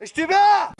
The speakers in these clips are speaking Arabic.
اشتباه.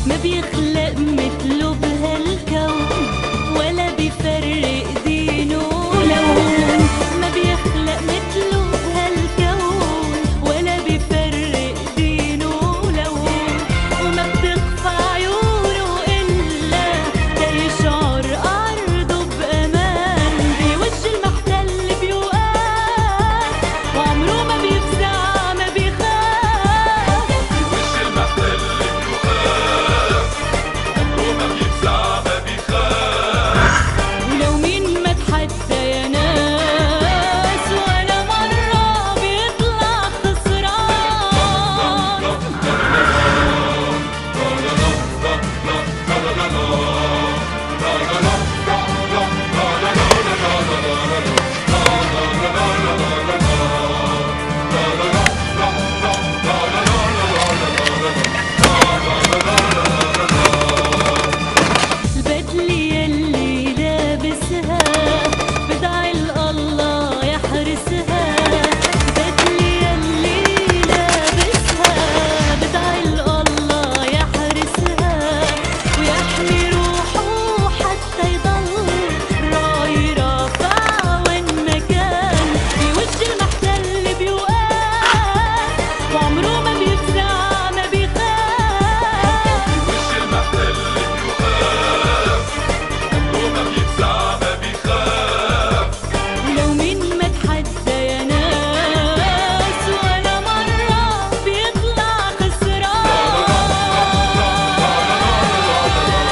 ما بيخلق مثله بهالكون ولا بيفرق دينه ولون. ما بيخلق مثله بهالكون ولا بيفرق دينه ولون. وما بتخفى عيونه إلا تيشعر أرضه بأمان. بوجه المحتل بيوقف وعمره ما بيفزع ما بيخاف. بوجه المحتل ولو مين ما تحدى يا ناس ولا مرة بيطلع خسران. البدلة يلي لابسها بدعي الله يحرسها. البدلة يلي لابسها بدعي الله يحرسها ويحمي روحه حتى يضل راي رافع وين ما كان. بوجه المحتل بيوقف وعمره ما بيفزع ما بيخاف. بوجه المحتل وما بيفزع ما بيخاف. ولو مين ما تحدى يا ناس ولا مرة بيطلع خسران. لا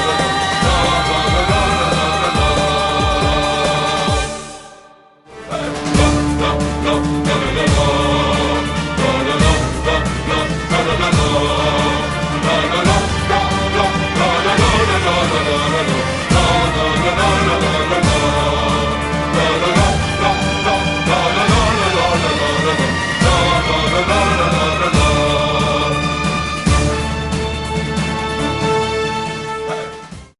لا لا